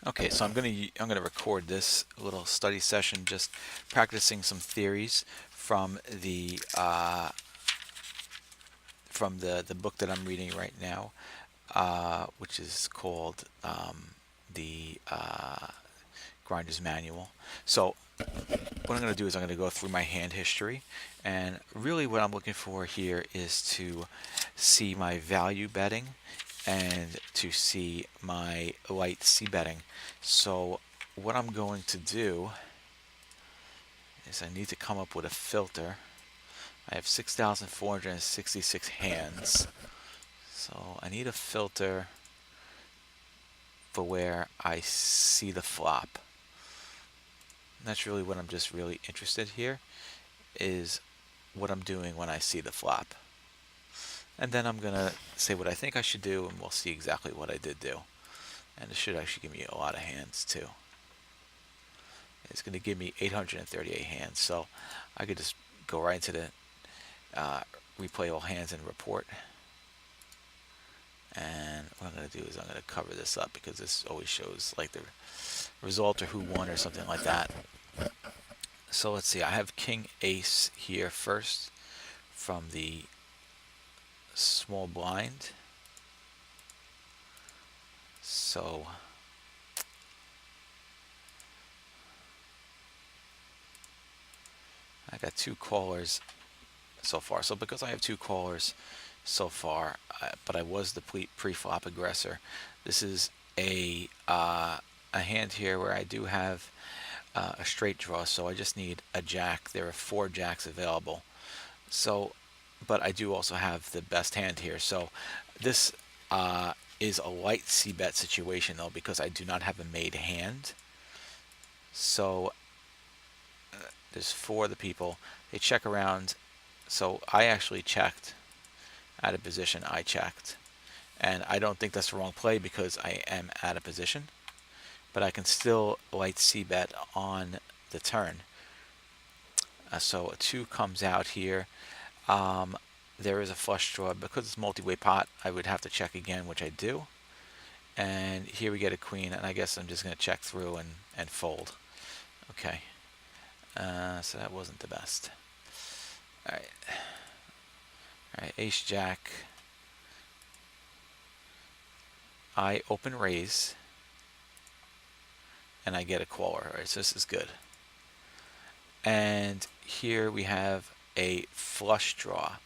Okay, so I'm gonna record this little study session, just practicing some theories from the book that I'm reading right now, which is called the Grinder's Manual. So what I'm gonna do is I'm gonna go through my hand history, and really what I'm looking for here is to see my value betting and to see my light C betting. So what I'm going to do is I need to come up with a filter. I have 6,466 hands. So I need a filter for where I see the flop. And that's really what I'm just really interested here, is what I'm doing when I see the flop. And then I'm going to say what I think I should do, and we'll see exactly what I did do. And it should actually give me a lot of hands too. It's going to give me 838 hands, so I could just go right into the replay all hands and report. And what I'm going to do is I'm going to cover this up because this always shows like the result or who won or something like that. So let's see, I have King Ace here first from the small blind. So I got two callers so far. So because I have two callers so far, but I was the pre-flop aggressor, this is a hand here where I do have a straight draw, so I just need a jack. There are 4 jacks available. So, but I do also have the best hand here. So this is a light c-bet situation though, because I do not have a made hand. So there's 4 of the people. They check around. So I actually checked out of position. I checked. And I don't think that's the wrong play because I am out of position. But I can still light c-bet on the turn. So a 2 comes out here. There is a flush draw. Because it's multi-way pot, I would have to check again, which I do. And here we get a queen, and I guess I'm just going to check through and fold. Okay. So that wasn't the best. Alright. Alright, ace jack. I open raise. And I get a caller. Alright, so this is good. And here we have a flush draw.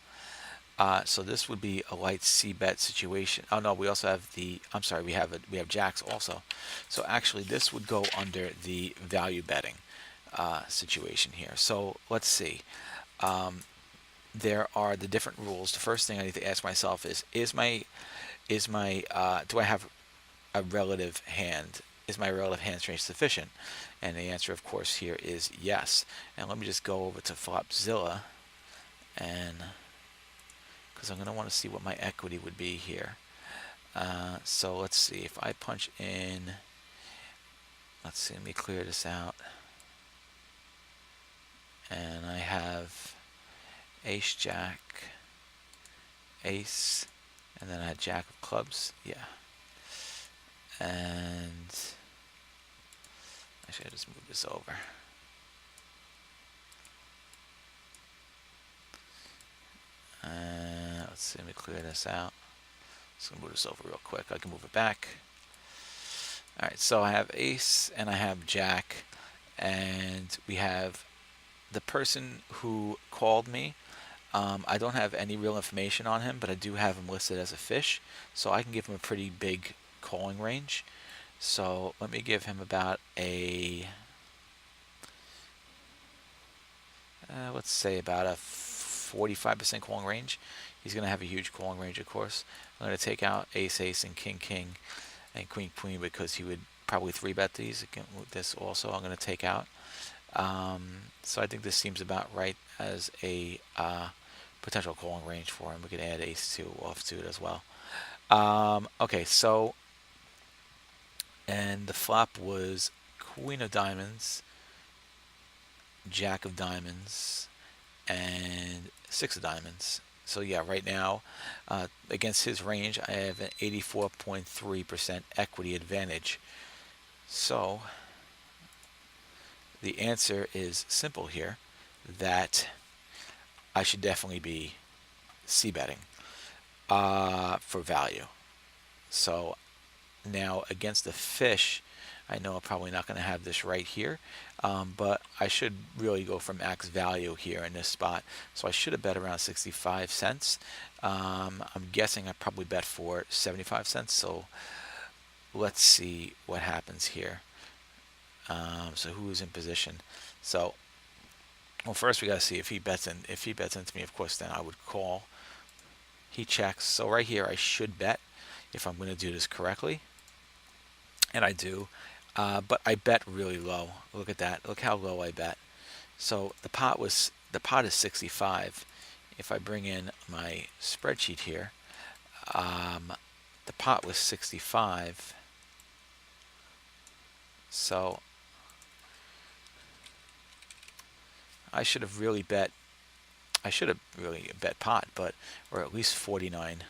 So this would be a light c-bet situation. Oh no, we also have the. I'm sorry, we have jacks also. So actually, this would go under the value betting situation here. So let's see. There are the different rules. The first thing I need to ask myself is my do I have a relative hand? Is my relative hand strength sufficient? And the answer, of course, here is yes. And let me just go over to Flopzilla, and because I'm going to want to see what my equity would be here. So let's see, if I punch in, let's see, let me clear this out. And I have ace jack, ace, and then I had jack of clubs. Yeah. And actually, I just move this over. Let's see, let me clear this out. Just gonna move this over real quick. I can move it back. Alright, so I have ace and I have jack, and we have the person who called me. I don't have any real information on him, but I do have him listed as a fish, so I can give him a pretty big calling range. So let me give him about a, let's say about a 45% calling range. He's going to have a huge calling range, of course. I'm going to take out ace, ace, and king, king, and queen, queen, because he would probably 3-bet these. Again, this also I'm going to take out. So I think this seems about right as a potential calling range for him. We can add ace 2 off to it as well. Okay, so, and the flop was queen of diamonds, jack of diamonds, and 6 of diamonds. So yeah, right now, against his range, I have an 84.3% equity advantage. So the answer is simple here, that I should definitely be c-betting for value. So now against the fish, I know I'm probably not going to have this right here, but I should really go for max value here in this spot. So I should have bet around 65 cents. I'm guessing I probably bet for 75 cents. So let's see what happens here. So who is in position? So, well, first we got to see if he bets in. If he bets into me, of course, then I would call. He checks. So right here, I should bet if I'm going to do this correctly, and I do. But I bet really low. Look at that. Look how low I bet. So the pot is 65. If I bring in my spreadsheet here, the pot was 65. So I should have really bet. I should have really bet pot, but or at least 49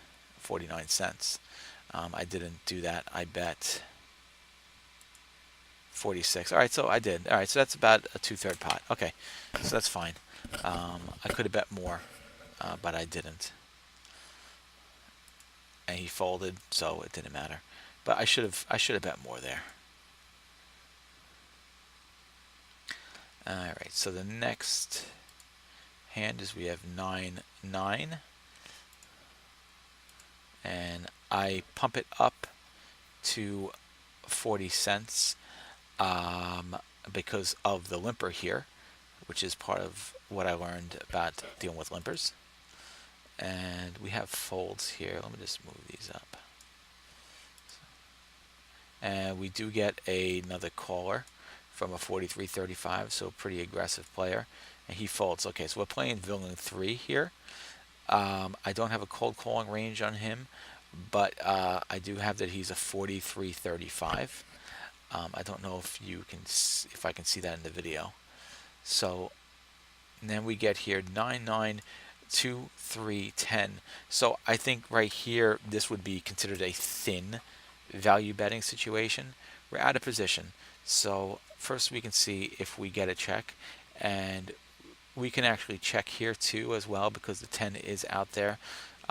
cents. I didn't do that. I bet 46. All right, so I did. All right, so that's about a 2/3 pot. Okay, so that's fine. I could have bet more, but I didn't. And he folded, so it didn't matter. But I should have bet more there. All right, so the next hand is we have 9-9, and I pump it up to 40 cents because of the limper here, which is part of what I learned about dealing with limpers. And we have folds here. Let me just move these up. And we do get another caller from a 43.35, so pretty aggressive player. And he folds. Okay, so we're playing villain 3 here. I don't have a cold calling range on him, but I do have that he's a 43.35. I don't know if if I can see that in the video. So and then we get here 9-9, 2, 3, 10. So I think right here this would be considered a thin value betting situation. We're out of position. So first we can see if we get a check, and we can actually check here too as well because the 10 is out there.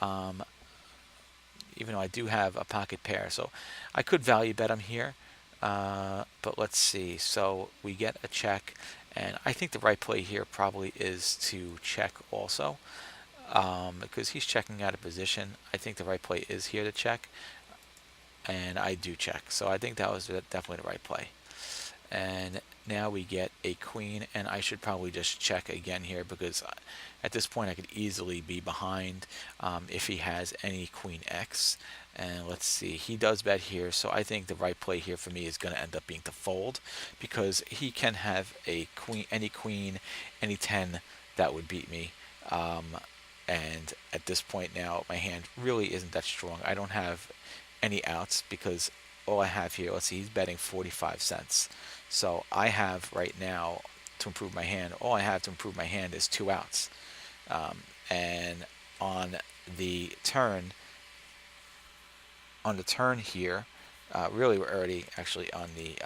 Even though I do have a pocket pair, so I could value bet him here. But let's see. So we get a check, and I think the right play here probably is to check also, because he's checking out of position. I think the right play is here to check, and I do check. So I think that was definitely the right play. And now we get a queen, and I should probably just check again here because at this point I could easily be behind if he has any queen X. And let's see, he does bet here, so I think the right play here for me is going to end up being to fold because he can have a queen, any 10 that would beat me. And at this point now, my hand really isn't that strong. I don't have any outs because all I have here, let's see, he's betting 45 cents. So I have right now to improve my hand, all I have to improve my hand is 2 outs. And on the turn here, really we're already actually on the,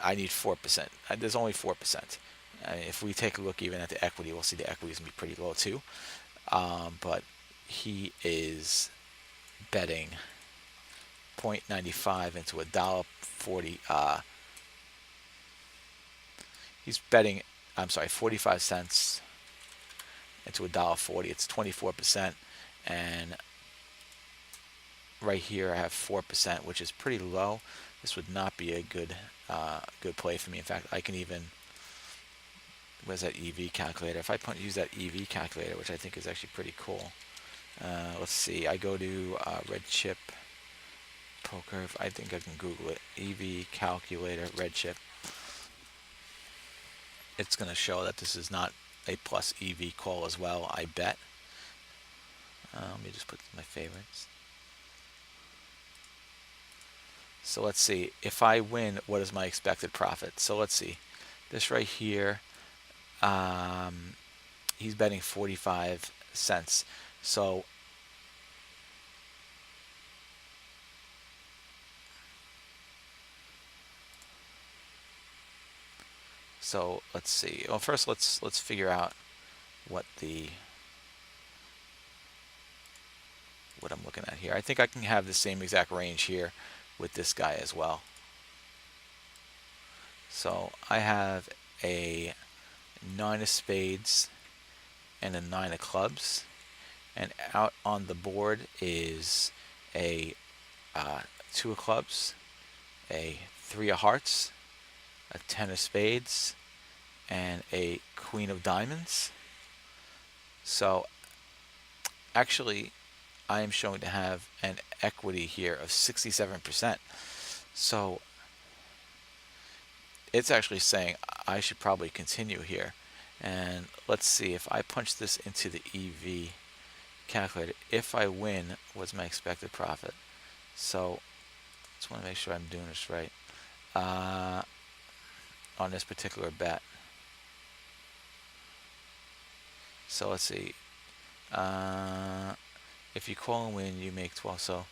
I need 4%. There's only 4%. If we take a look even at the equity, we'll see the equity is going to be pretty low too. But he is betting 0.95 into $1.40. He's betting, I'm sorry, 45 cents into $1.40. It's 24%, and right here I have 4%, which is pretty low. This would not be a good play for me. In fact, I can even, where's that EV calculator? If I use that EV calculator, which I think is actually pretty cool. Let's see. I go to Red Chip Poker. I think I can Google it. EV calculator, Red Chip. It's going to show that this is not a plus EV call as well, I bet. Let me just put my favorites. So let's see. If I win, what is my expected profit? So let's see. This right here, he's betting 45 cents. So So let's see. Well, first let's figure out what I'm looking at here. I think I can have the same exact range here with this guy as well. So I have a 9 of spades and a 9 of clubs, and out on the board is a 2 of clubs, a 3 of hearts, a 10 of spades, and a queen of diamonds. So actually I am showing to have an equity here of 67%. So it's actually saying I should probably continue here. And let's see, if I punch this into the EV calculator, if I win, what's my expected profit? So just want to make sure I'm doing this right on this particular bet. So let's see. If you call and win, you make 12. So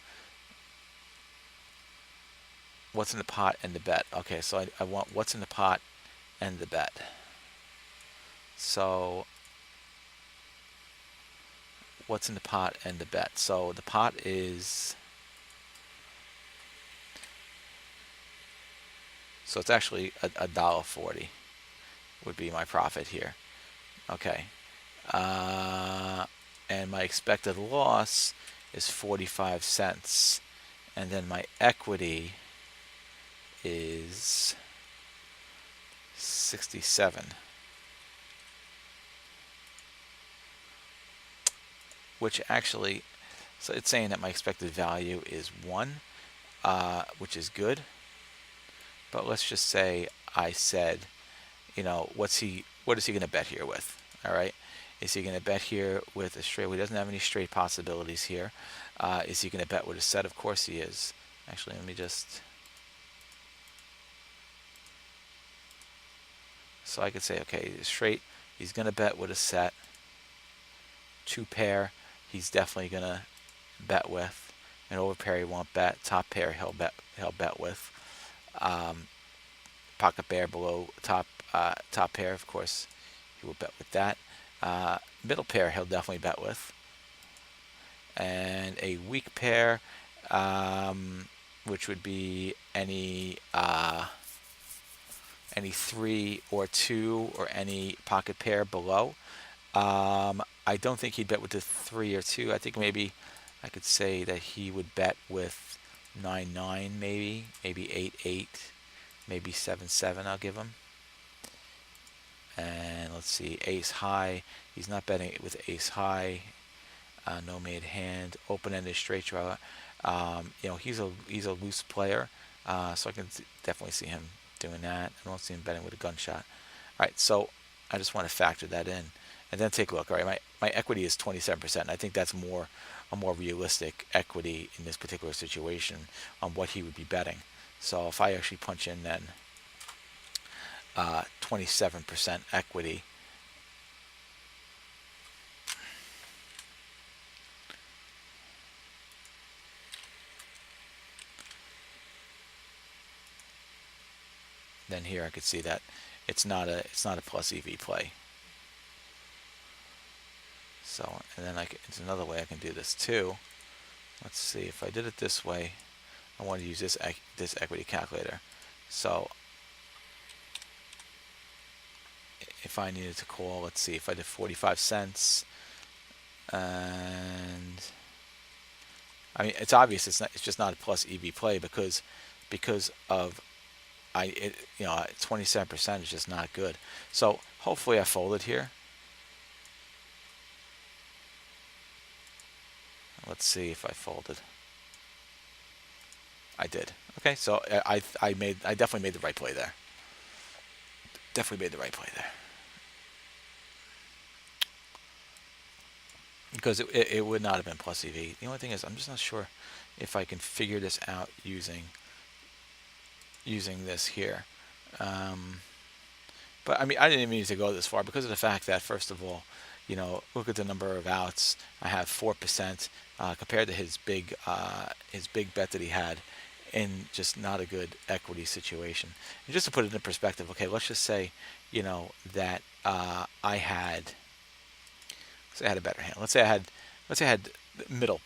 what's in the pot and the bet? Okay, so I want what's in the pot and the bet. So what's in the pot and the bet? So the pot is, so it's actually $1.40 would be my profit here. Okay. And my expected loss is 45 cents. And then my equity is 67. Which actually, so it's saying that my expected value is 1, which is good. But let's just say I said, you know, what is he going to bet here with? All right. Is he going to bet here with a straight? Well, he doesn't have any straight possibilities here. Is he going to bet with a set? Of course he is. Actually, let me just... So I could say, okay, straight, he's going to bet with a set. 2 pair, he's definitely going to bet with. An over pair he won't bet. Top pair he'll bet with. Pocket pair below top pair, of course, he will bet with that. Middle pair he'll definitely bet with. And a weak pair, which would be any 3 or 2 or any pocket pair below. I don't think he'd bet with the 3 or 2. I think maybe I could say that he would bet with 9-9, maybe 8-8, maybe 7-7. I'll give him. And let's see, ace high. He's not betting it with ace high. No made hand, open-ended straight draw. You know, he's a loose player, so I can definitely see him doing that. I don't see him betting with a gunshot. All right, so I just want to factor that in, and then take a look. All right, my equity is 27%. And I think that's a more realistic equity in this particular situation on what he would be betting. So if I actually punch in then 27% equity. Then here I could see that it's not a plus EV play. So, and then it's another way I can do this too. Let's see, if I did it this way, I want to use this equity calculator. So if I needed to call, let's see, if I did 45 cents, and I mean, it's obvious it's just not a plus EV play because of you know, 27% is just not good. So hopefully I folded here. Let's see if I folded. I did. Okay, so I definitely made the right play there. Definitely made the right play there. Because it would not have been plus EV. The only thing is I'm just not sure if I can figure this out using this here. But I mean, I didn't even need to go this far because of the fact that, first of all, you know, look at the number of outs. I have 4% compared to his big bet that he had in just not a good equity situation. And just to put it in perspective, okay, let's just say, that let's say I had a better hand. Let's say I had middle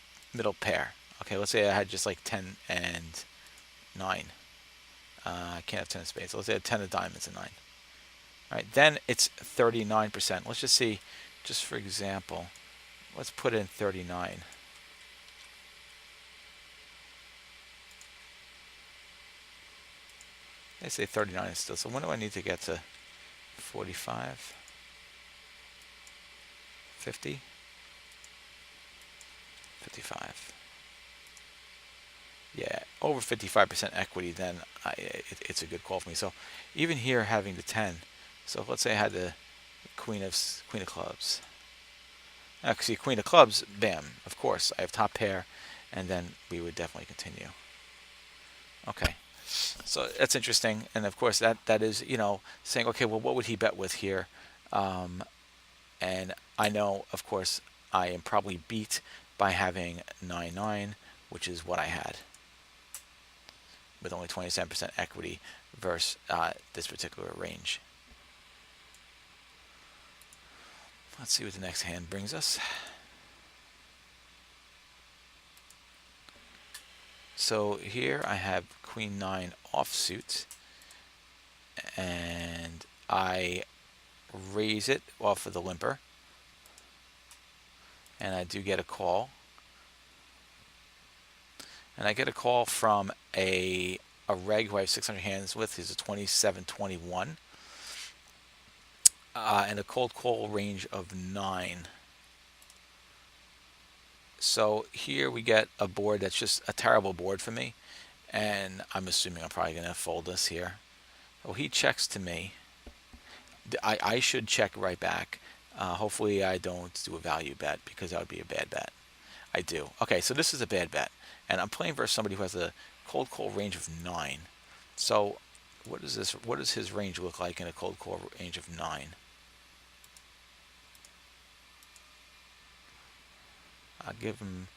pair. Okay, let's say I had just like 10 and 9. I can't have 10 of spades. So let's say I had 10 of diamonds and 9. All right, then it's 39%. Let's just see, just for example, let's put in 39. They say 39 is still. So when do I need to get to? 45, 50, 55. Yeah, over 55% equity, then it's a good call for me. So even here having the 10, so let's say I had the queen of clubs. Now, see, queen of clubs, bam, of course, I have top pair, and then we would definitely continue. Okay, so that's interesting, and of course that is, saying, okay, well, what would he bet with here? And I know, of course, I am probably beat by having 9-9, which is what I had, with only 27% equity versus this particular range. Let's see what the next hand brings us. So here I have queen 9 offsuit, and I raise it off of the limper, and I do get a call. And I get a call from a reg who I have 600 hands with. He's a 27-21. And a cold call range of 9. So here we get a board that's just a terrible board for me. And I'm assuming I'm probably going to fold this here. Well, he checks to me. I should check right back. Hopefully I don't do a value bet, because that would be a bad bet. I do. Okay, so this is a bad bet. And I'm playing versus somebody who has a cold call range of 9. So what is this? What does his range look like in a cold call range of 9? I'll give him,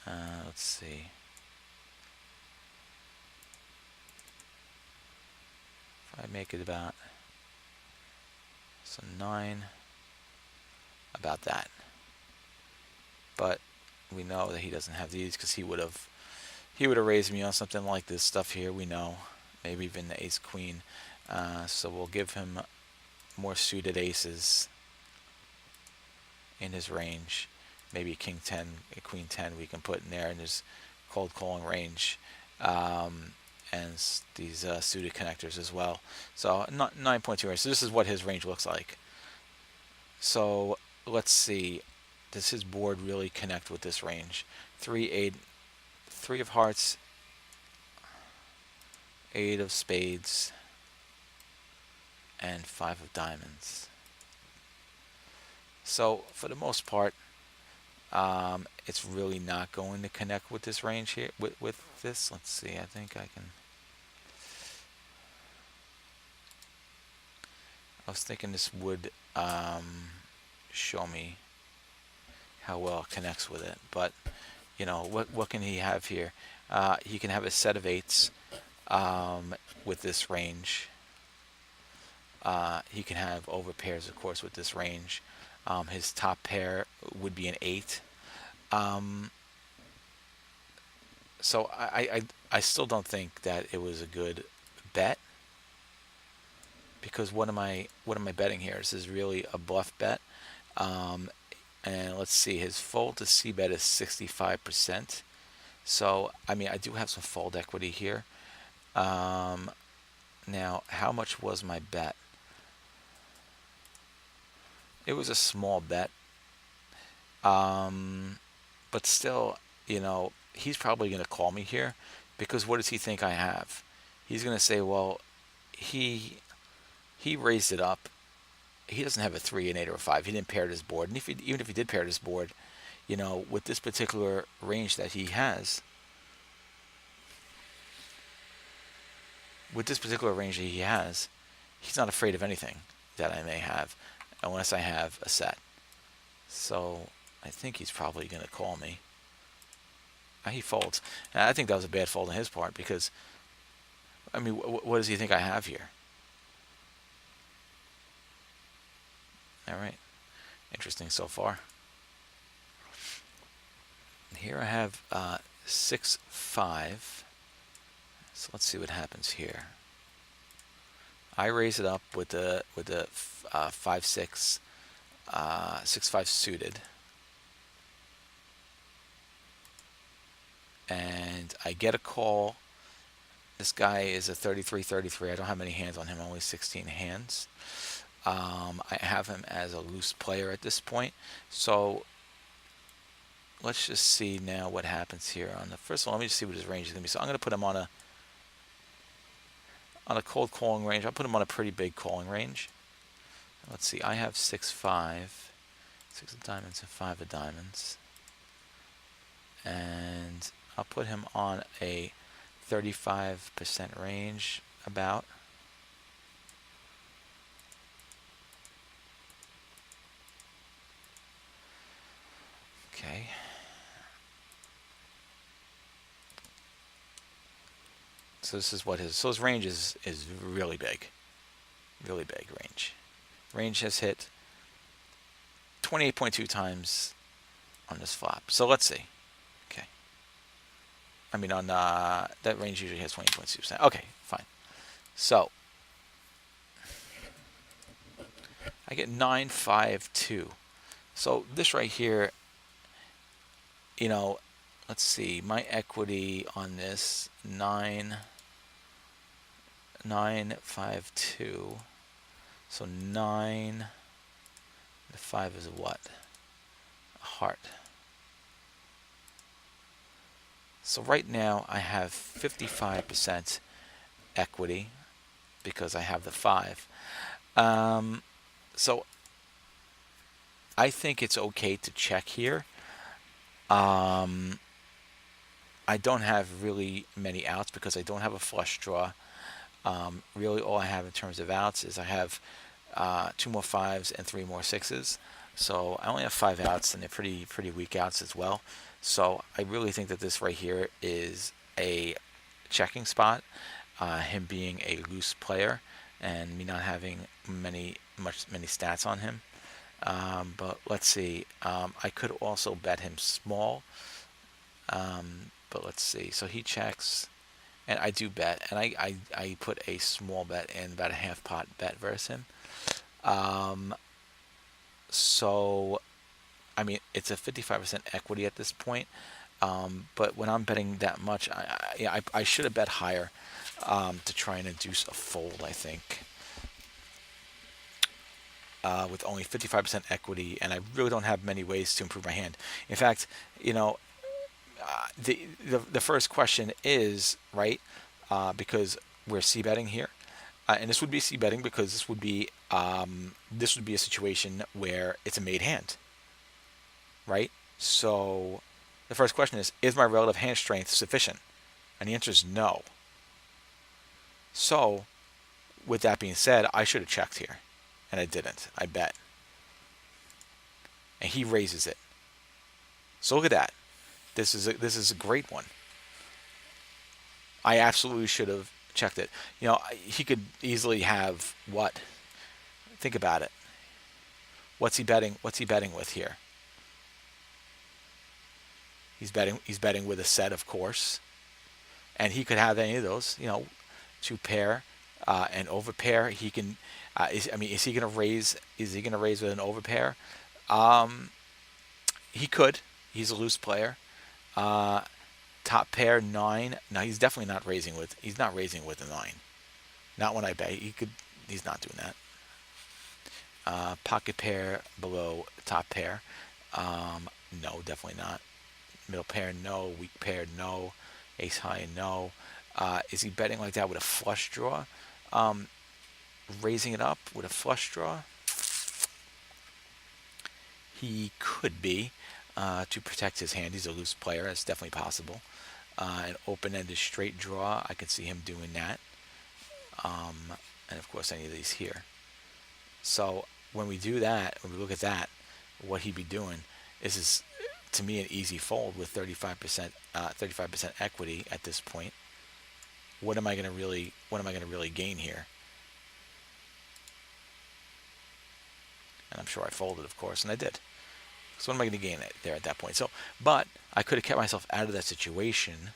let's see. If I make it about, so 9, about that. But we know that he doesn't have these, because he would have raised me on something like this stuff here. We know, maybe even the ace queen. So we'll give him more suited aces in his range. Maybe king 10, queen 10 we can put in there in his cold calling range, and these suited connectors as well. So 9.2 range. So this is what his range looks like. So let's see, does his board really connect with this range? 3, 8, 3 of hearts, 8 of spades, and 5 of diamonds. So for the most part, it's really not going to connect with this range here. With this, let's see. I think I can. I was thinking this would show me how well it connects with it, but what can he have here? He can have a set of 8s with this range. He can have over pairs, of course, with this range. His top pair would be an 8. So I still don't think that it was a good bet, because what am I betting here? This is really a bluff bet. And let's see, his fold to C bet is 65%. So I mean, I do have some fold equity here. Now, how much was my bet? It was a small bet. But still, he's probably going to call me here, because what does he think I have? He's going to say, well, he raised it up. He doesn't have a 3, an 8, or a 5. He didn't pair his board. And even if he did pair his board, with this particular range that he has, he's not afraid of anything that I may have, unless I have a set. So I think he's probably going to call me. He folds. And I think that was a bad fold on his part because, I mean, what does he think I have here? All right. Interesting so far. Here I have 6-5. So let's see what happens here. I raise it up with the 5-6, 6-5 suited, and I get a call. This guy is a 33-33. I don't have many hands on him, only 16 hands. I have him as a loose player at this point. So let's just see now what happens here. On the first one, let me just see what his range is going to be. So I'm going to put him on a cold calling range. I'll put him on a pretty big calling range. Let's see. I have 6-5, 6 of diamonds and 5 of diamonds, and I'll put him on a 35% range about. Okay. So this is what his range is really big. Really big range. Range has hit 28.2 times on this flop. So let's see. Okay. I mean, on that range usually has 20.2%. Okay, fine. So I get 9-5-2. So this right here, you know, let's see. My equity on this 9-5-2. So 9. The 5 is what? A heart. So right now I have 55% equity because I have the 5. So I think it's okay to check here. I don't have really many outs because I don't have a flush draw. Really all I have in terms of outs is I have 2 more 5s and 3 more 6s. So I only have 5 outs, and they're pretty weak outs as well. So I really think that this right here is a checking spot. Him being a loose player and me not having many stats on him. But let's see. I could also bet him small. But let's see. So he checks, and I do bet, and I put a small bet in, about a half pot bet versus him. So, I mean, it's a 55% equity at this point. But when I'm betting that much, I should have bet higher to try and induce a fold, I think. With only 55% equity, and I really don't have many ways to improve my hand. In fact, you know, the first question is, right, because we're c-betting here. And this would be c-betting because this would be a situation where it's a made hand, right? So the first question is my relative hand strength sufficient? And the answer is no. So with that being said, I should have checked here, and I didn't. I bet. And he raises it. So look at that. This is a great one. I absolutely should have checked it. You know, he could easily have what? Think about it. What's he betting? What's he betting with here? He's betting with a set, of course, and he could have any of those. You know, 2 pair, and over pair. He can. Is he going to raise? Is he going to raise with an over pair? He could. He's a loose player. Top pair 9. No, he's definitely not raising with. He's not raising with a 9. Not when I bet. He could. He's not doing that. Pocket pair below top pair. No, definitely not. Middle pair, no. Weak pair, no. Ace high, no. Is he betting like that with a flush draw? Raising it up with a flush draw? He could be to protect his hand. He's a loose player. That's definitely possible. An open-ended straight draw, I could see him doing that. And of course, any of these here. So when we do that, when we look at that, what he'd be doing is to me an easy fold with 35% equity at this point. What am I going to really gain here? And I'm sure I folded, of course, and I did. So what am I going to gain there at that point? So, but I could have kept myself out of that situation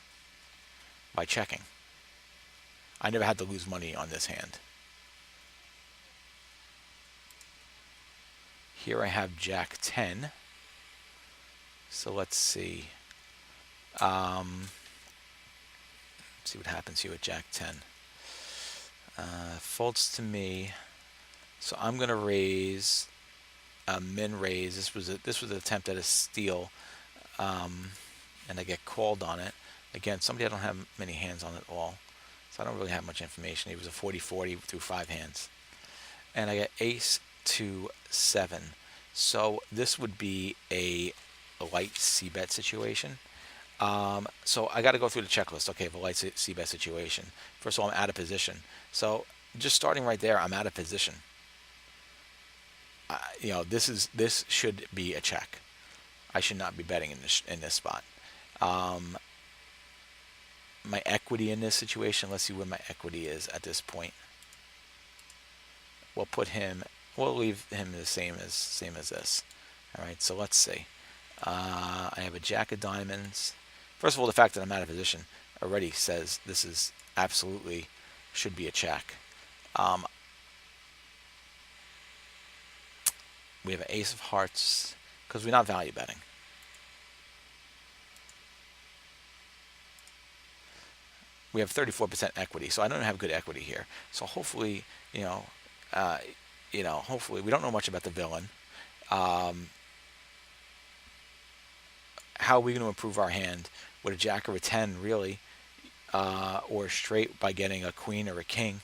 by checking. I never had to lose money on this hand. Here I have Jack 10. So let's see. See what happens here with Jack 10. Folds to me. So I'm going to raise, min raise. This was an attempt at a steal, and I get called on it. Again, somebody I don't have many hands on at all, so I don't really have much information. It was a 40-40 through 5 hands, and I get ace to 7. So this would be a light c-bet situation. So I got to go through the checklist. Okay, the light c-bet situation. First of all, I'm out of position. So just starting right there, I'm out of position. This should be a check. I should not be betting in this spot. My equity in this situation. Let's see where my equity is at this point. We'll leave him the same as this. All right. So let's see. I have a jack of diamonds. First of all, the fact that I'm out of position already says this is absolutely should be a check. We have an ace of hearts because we're not value betting. We have 34% equity, so I don't have good equity here. So hopefully, hopefully we don't know much about the villain. How are we going to improve our hand with a jack or a 10, really, or straight by getting a queen or a king?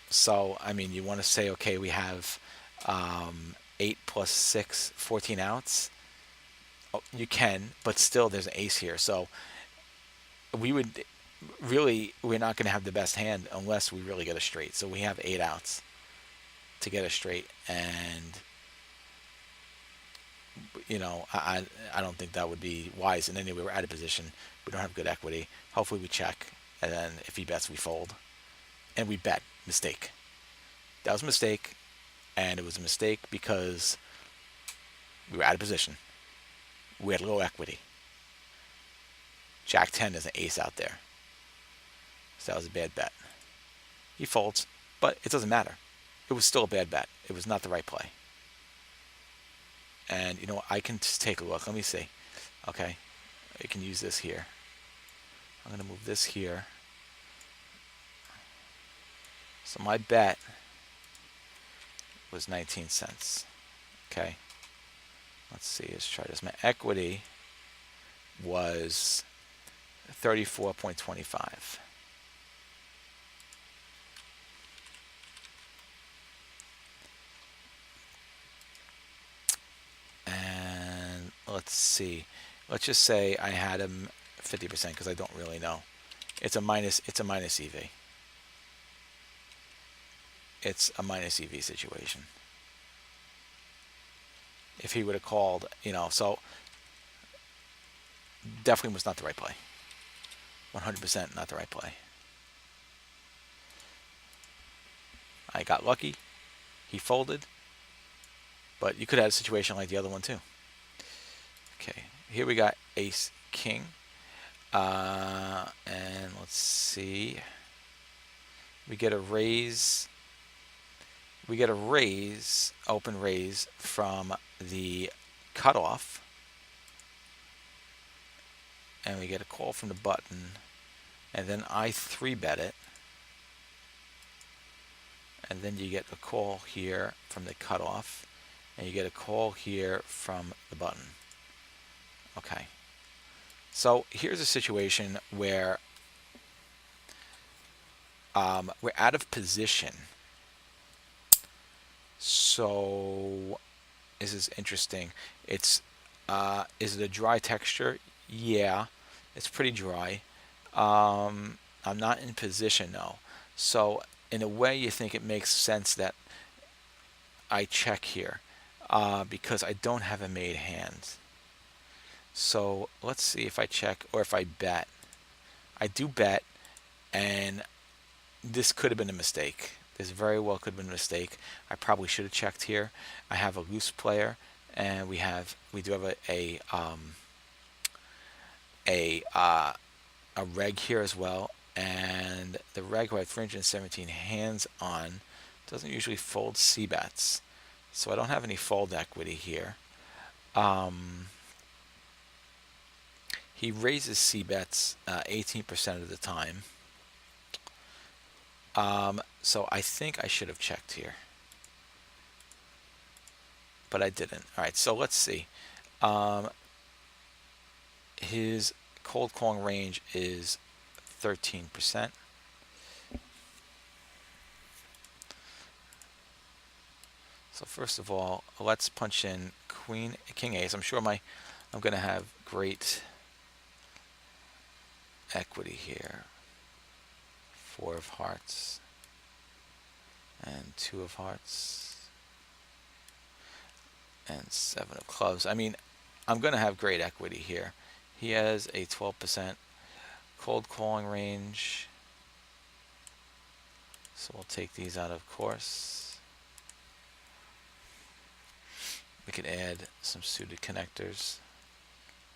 So, I mean, you want to say, okay, we have 8 plus 6, 14 outs. Oh, you can, but still there's an ace here. So we're not going to have the best hand unless we really get a straight. So we have 8 outs to get a straight. And, I don't think that would be wise. And anyway, we're out of position. We don't have good equity. Hopefully we check. And then if he bets, we fold. And we bet. Mistake. That was a mistake, and it was a mistake because we were out of position. We had low equity. Jack 10 is an ace out there, so that was a bad bet. He folds, but it doesn't matter. It was still a bad bet. It was not the right play. And I can just take a look. Let me see. Okay, I can use this here. I'm going to move this here. So my bet was 19 cents. Okay. Let's see. Let's try this. My equity was 34.25. And let's see. Let's just say I had him 50% because I don't really know. It's a minus EV. It's a minus EV situation. If he would have called, so definitely was not the right play. 100% not the right play. I got lucky. He folded. But you could have a situation like the other one too. Okay, here we got ace king. And let's see. We get a raise. Open raise from the cutoff. And we get a call from the button. And then I 3-bet it. And then you get a call here from the cutoff. And you get a call here from the button. Okay. So here's a situation where we're out of position. So this is interesting. Is it a dry texture? Yeah, it's pretty dry. I'm not in position though. So in a way, you think it makes sense that I check here. because I don't have a made hand. So let's see if I check or if I bet. I do bet, and this could have been a mistake. This very well could have been a mistake. I probably should have checked here. I have a loose player, and we do have a reg here as well, and the reg who I have 317 hands on doesn't usually fold c-bets, so I don't have any fold equity here. He raises c-bets 18% of the time. So I think I should have checked here, but I didn't. All right, so let's see. His cold calling range is 13%. So first of all, let's punch in King Ace. I'm sure I'm going to have great equity here. 4 of hearts and 2 of hearts and 7 of clubs. I mean, I'm going to have great equity here. He has a 12% cold calling range, so we'll take these out of course. We could add some suited connectors.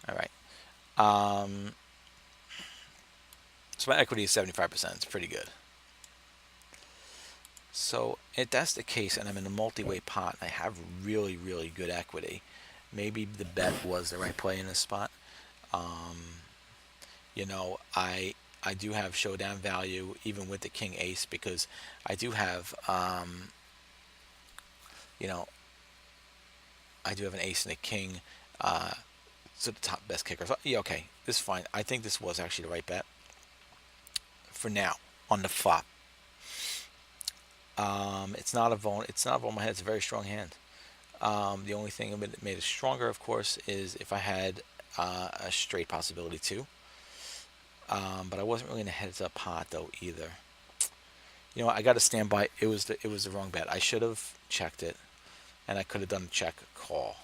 All right. So my equity is 75%. It's pretty good. So if that's the case, and I'm in a multi-way pot, and I have really, really good equity, maybe the bet was the right play in this spot. You know, I do have showdown value even with the King Ace, because I do have, you know, I do have an ace and a king, so the top best kicker. So, yeah, okay, this is fine. I think this was actually the right bet for now on the flop. It's not a vuln. It's not a vuln. My head. It's a very strong hand. The only thing that made it stronger, of course, is if I had a straight possibility too. But I wasn't really in a heads-up pot though either. You know, I got to stand by. It was the wrong bet. I should have checked it, and I could have done a check call.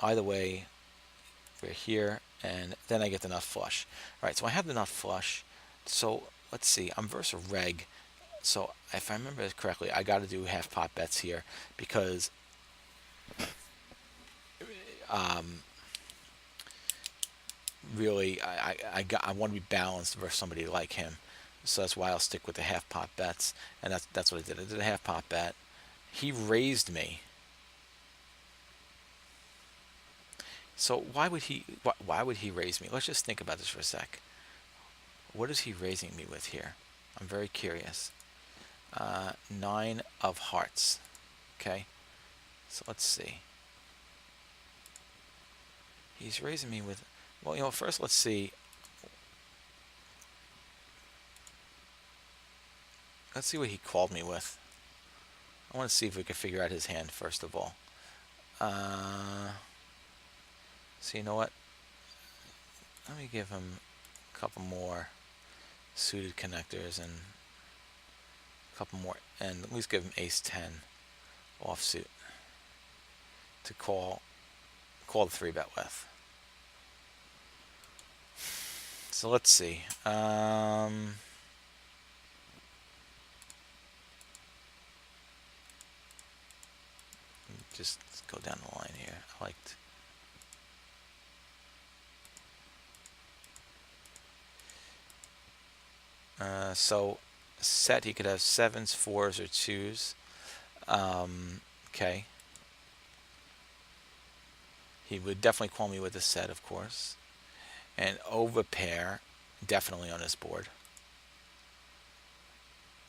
Either way, we're here, and then I get the nut flush. All right, so I have the nut flush. So let's see. I'm versus a reg. So if I remember correctly, I got to do half pot bets here because really I want to be balanced versus somebody like him. So that's why I'll stick with the half pot bets, and that's what I did. I did a half pot bet. He raised me. So why would he raise me? Let's just think about this for a sec. What is he raising me with here? I'm very curious. 9 of hearts. Okay, so let's see. He's raising me with, well, you know, first let's see. Let's see what he called me with. I want to see if we can figure out his hand first of all. So you know what? Let me give him a couple more suited connectors and a couple more, and at least give him ace 10 offsuit to call the 3-bet with. So let's see. Just go down the line here. I liked. So set, he could have 7s, 4s, or 2s. Okay. He would definitely call me with a set, of course. And overpair, definitely on his board.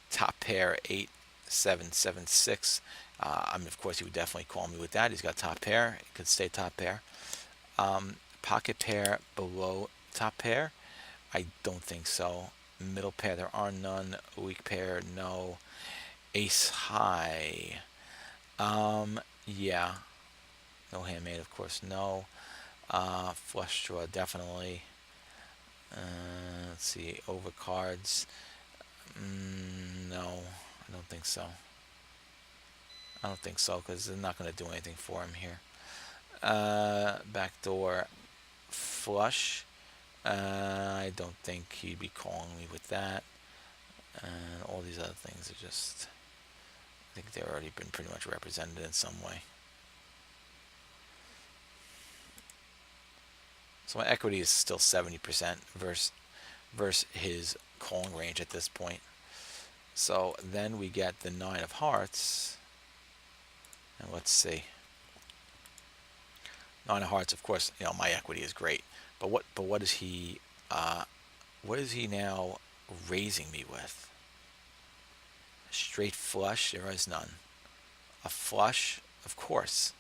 Top pair, 8, 7, 7, 6. I mean, of course, he would definitely call me with that. He's got top pair. It could stay top pair. Pocket pair below top pair? I don't think so. Middle pair, there are none. Weak pair, no. Ace high. Yeah. No handmade, of course, no. Flush draw, definitely. Let's see, overcards. No, I don't think so. I don't think so, because they're not going to do anything for him here. Backdoor flush. I don't think he'd be calling me with that. And all these other things are just, I think they've already been pretty much represented in some way. So my equity is still 70% versus his calling range at this point. So then we get the 9 of hearts. And let's see. 9 of hearts, of course, my equity is great. But what is he now raising me with? A straight flush, there is none. A flush, of course.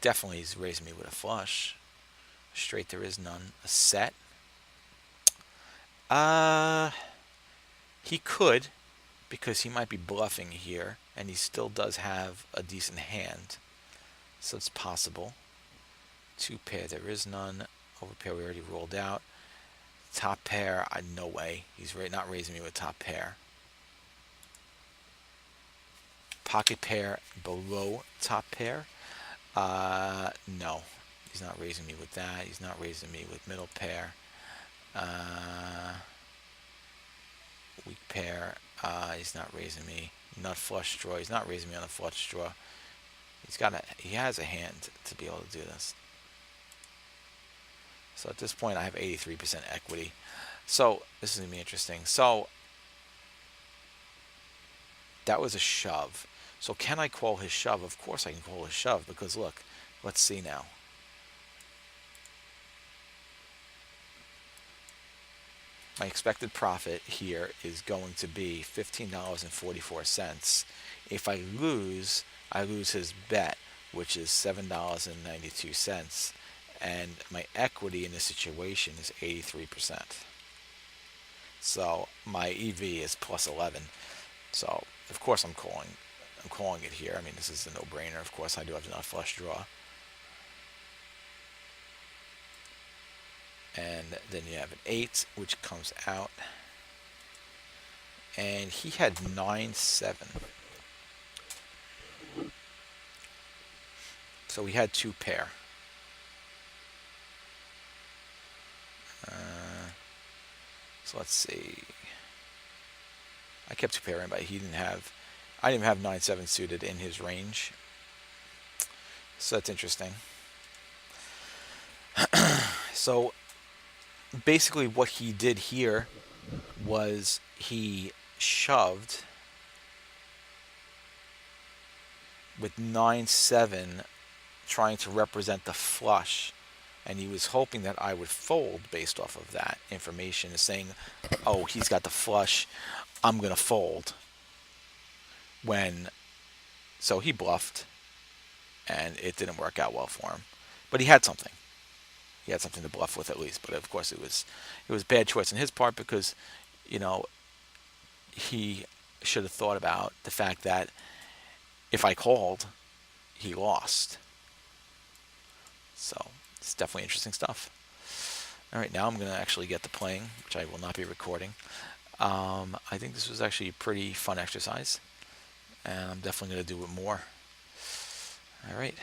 Definitely he's raising me with a flush. Straight, there is none. A set. He could, because he might be bluffing here, and he still does have a decent hand. So it's possible. 2 pair, there is none. Overpair, we already rolled out. Top pair, no way. He's not raising me with top pair. Pocket pair below top pair. No, he's not raising me with that. He's not raising me with middle pair. Weak pair. He's not raising me. Nut flush draw. He's not raising me on the flush draw. He has a hand to be able to do this. So at this point, I have 83% equity. So this is going to be interesting. So that was a shove. So can I call his shove? Of course I can call his shove, because look, let's see now. My expected profit here is going to be $15.44. If I lose his bet, which is $7.92. And my equity in this situation is 83%. So my EV is plus 11. So of course I'm calling it here. I mean, this is a no-brainer. Of course I do have enough flush draw. And then you have an 8, which comes out. And he had 9-7. So we had 2 pair. So let's see. I kept 2 pair in, but I didn't have 9-7 suited in his range. So that's interesting. So basically what he did here was he shoved with 9-7, trying to represent the flush, and he was hoping that I would fold based off of that information, saying, oh, he's got the flush, I'm gonna fold. So he bluffed, and it didn't work out well for him, but he had something to bluff with at least. But of course it was bad choice on his part, because he should have thought about the fact that if I called, he lost. So it's definitely interesting stuff. All right, now I'm going to actually get to playing, which I will not be recording. I think this was actually a pretty fun exercise, and I'm definitely going to do it more. All right.